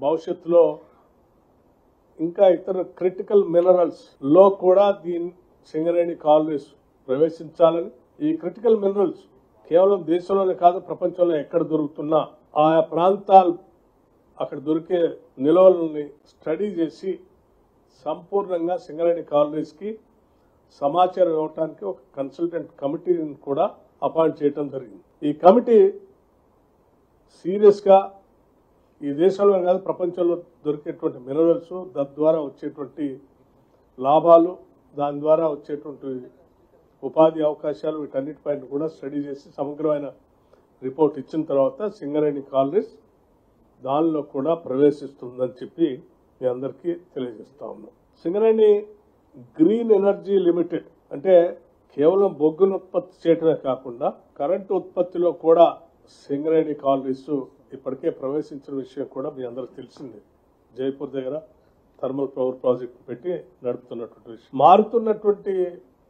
భవిష్యత్తులో ఇంకా ఇతర క్రిటికల్ మినరల్స్ లో కూడా దీని సింగరేణి కాలనీస్ ప్రవేశించాలని, ఈ క్రిటికల్ మినరల్స్ కేవలం దేశంలోనే కాదు ప్రపంచంలో ఎక్కడ దొరుకుతున్నా ఆయా ప్రాంతాలు అక్కడ దొరికే నిల్వలని స్టడీ చేసి సంపూర్ణంగా సింగరేణి కాలనీస్ కి సమాచారం ఇవ్వడానికి ఒక కన్సల్టెంట్ కమిటీని కూడా అపాయింట్ చేయడం జరిగింది. ఈ కమిటీ సీరియస్ గా ఈ దేశంలో కాదు ప్రపంచంలో దొరికేటువంటి మినరల్స్, తద్వారా వచ్చేటువంటి లాభాలు, దాని ద్వారా వచ్చేటువంటి ఉపాధి అవకాశాలు వీటన్నిటిపైన కూడా స్టడీ చేసి సమగ్రమైన రిపోర్ట్ ఇచ్చిన తర్వాత సింగరేణి కాలనీస్ దానిలో కూడా ప్రవేశిస్తుందని చెప్పి మీ అందరికీ తెలియజేస్తా ఉన్నాం. సింగరేణి గ్రీన్ ఎనర్జీ లిమిటెడ్ అంటే కేవలం బొగ్గును ఉత్పత్తి చేయడమే కాకుండా కరెంటు ఉత్పత్తిలో కూడా సింగరేణి కాలనీస్ ఇప్పటికే ప్రవేశించిన విషయం కూడా మీ అందరికి తెలిసిందే. జైపూర్ దగ్గర థర్మల్ పవర్ ప్రాజెక్ట్ పెట్టి నడుపుతున్నటువంటి విషయం. మారుతున్నటువంటి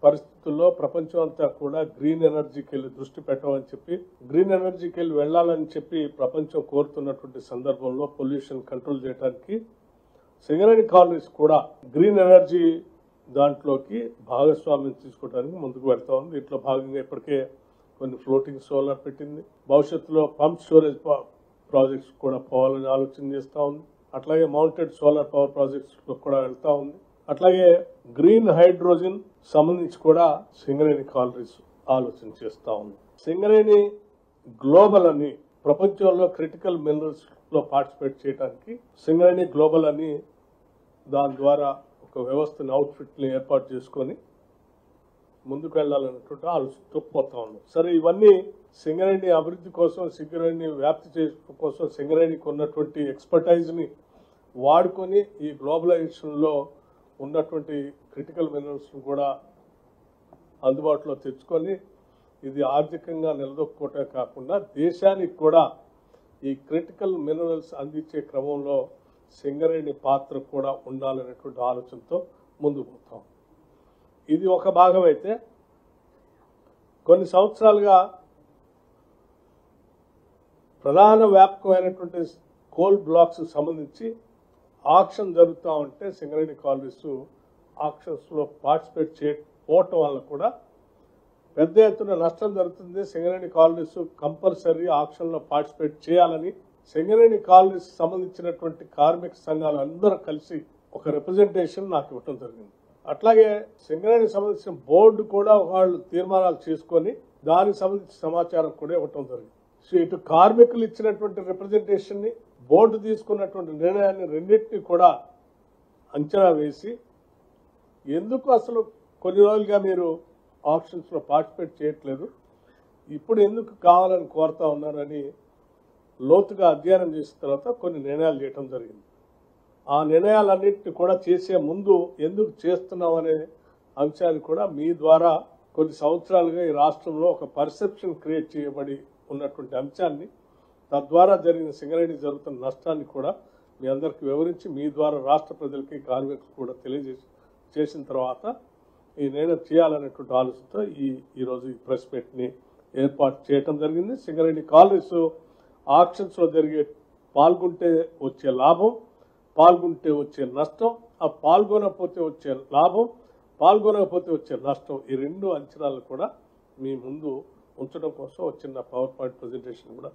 పరిస్థితుల్లో ప్రపంచం అంతా కూడా గ్రీన్ ఎనర్జీకి వెళ్ళి దృష్టి పెట్టమని చెప్పి, గ్రీన్ ఎనర్జీకి వెళ్ళి వెళ్లాలని చెప్పి ప్రపంచం కోరుతున్నటువంటి సందర్భంలో పొల్యూషన్ కంట్రోల్ చేయడానికి సింగరేణి కాలనీస్ కూడా గ్రీన్ ఎనర్జీ దాంట్లోకి భాగస్వామ్యం తీసుకోవడానికి ముందుకు వెళ్తా ఉంది. దీంట్లో భాగంగా ఇప్పటికే కొన్ని ఫ్లోటింగ్ సోలార్ పెట్టింది. భవిష్యత్తులో పంప్ స్టోరేజ్ ప్రాజెక్ట్స్ కూడా పోవాలని ఆలోచన చేస్తా ఉంది. అట్లాగే మౌంటెడ్ సోలార్ పవర్ ప్రాజెక్ట్స్ కూడా వెళ్తా ఉంది. అట్లాగే గ్రీన్ హైడ్రోజన్ సంబంధించి కూడా సింగరేణి కాలనీస్ ఆలోచన చేస్తా ఉంది. సింగరేణి గ్లోబల్ అని ప్రపంచంలో క్రిటికల్ మినరల్స్ లో పార్టిసిపేట్ చేయడానికి సింగరేణి గ్లోబల్ అని దాని ద్వారా ఒక వ్యవస్థని అవుట్ఫిట్ ని ఏర్పాటు చేసుకొని ముందుకు వెళ్లాలన్నటువంటి ఆలోచనతో పోతా ఉన్నాం. సరే, ఇవన్నీ సింగరేణి అభివృద్ధి కోసం, సింగరేణి వ్యాప్తి చేయడం కోసం సింగరేణికి ఉన్నటువంటి ఎక్స్పర్టైజ్ ని వాడుకొని ఈ గ్లోబలైజేషన్ లో ఉన్నటువంటి క్రిటికల్ మినరల్స్ కూడా అందుబాటులో తెచ్చుకొని ఇది ఆర్థికంగా నిలదొక్కుకోవటమే కాకుండా దేశానికి కూడా ఈ క్రిటికల్ మినరల్స్ అందించే క్రమంలో సింగరేణి పాత్ర కూడా ఉండాలనేటువంటి ఆలోచనతో ముందుకు పోతాం. ఇది ఒక భాగం అయితే, కొన్ని సంవత్సరాలుగా ప్రధాన వ్యాపకమైనటువంటి కోల్ బ్లాక్స్ సంబంధించి ఆక్షన్ జరుగుతూ ఉంటే సింగరేణి కాలనీస్ ఆక్షన్స్ లో పార్టిసిపేట్ చేయకపోవటం వల్ల కూడా పెద్ద ఎత్తున నష్టం జరుగుతుంది. సింగరేణి కాలనీస్ కంపల్సరీ ఆక్షన్ లో పార్టిసిపేట్ చేయాలని సింగరేణి కాలనీస్ సంబంధించినటువంటి కార్మిక సంఘాలు అందరూ కలిసి ఒక రిప్రజెంటేషన్ నాకు ఇవ్వటం జరిగింది. అట్లాగే సింగరేణి సంబంధించిన బోర్డు కూడా వాళ్ళు తీర్మానాలు చేసుకొని దానికి సంబంధించిన సమాచారం కూడా ఇవ్వటం జరిగింది. సో ఇటు కార్మికులు ఇచ్చినటువంటి రిప్రజెంటేషన్ ని, బోర్డు తీసుకున్నటువంటి నిర్ణయాన్ని రెండింటినీ కూడా అంచనా వేసి ఎందుకు అసలు కొన్ని రోజులుగా మీరు ఆప్షన్స్ లో పార్టిసిపేట్ చేయట్లేదు, ఇప్పుడు ఎందుకు కావాలని కోరుతా ఉన్నారని లోతుగా అధ్యయనం చేసిన తర్వాత కొన్ని నిర్ణయాలు చేయడం జరిగింది. ఆ నిర్ణయాలన్నింటినీ కూడా చేసే ముందు ఎందుకు చేస్తున్నాం అనే అంశాన్ని కూడా మీ ద్వారా కొన్ని సంవత్సరాలుగా ఈ రాష్ట్రంలో ఒక పర్సెప్షన్ క్రియేట్ చేయబడి ఉన్నటువంటి అంశాన్ని, తద్వారా జరిగిన సింగరేణి జరుగుతున్న నష్టాన్ని కూడా మీ అందరికి వివరించి మీ ద్వారా రాష్ట్ర ప్రజలకి, కార్మికులకు కూడా చేసిన తర్వాత ఈ నిర్ణయం చేయాలనేటువంటి ఆలోచనతో ఈరోజు ఈ ప్రెస్ మీట్ ని ఏర్పాటు చేయడం జరిగింది. సింగరేణి కాలనీస్ ఆక్షన్స్ లో జరిగే పాల్గొంటే వచ్చే లాభం, పాల్గొంటే వచ్చే నష్టం, ఆ పాల్గొనకపోతే వచ్చే లాభం, పాల్గొనకపోతే వచ్చే నష్టం, ఈ రెండు అంచనాలు కూడా మీ ముందు ఉంచడం కోసం చిన్న పవర్ పాయింట్ ప్రెజెంటేషన్ కూడా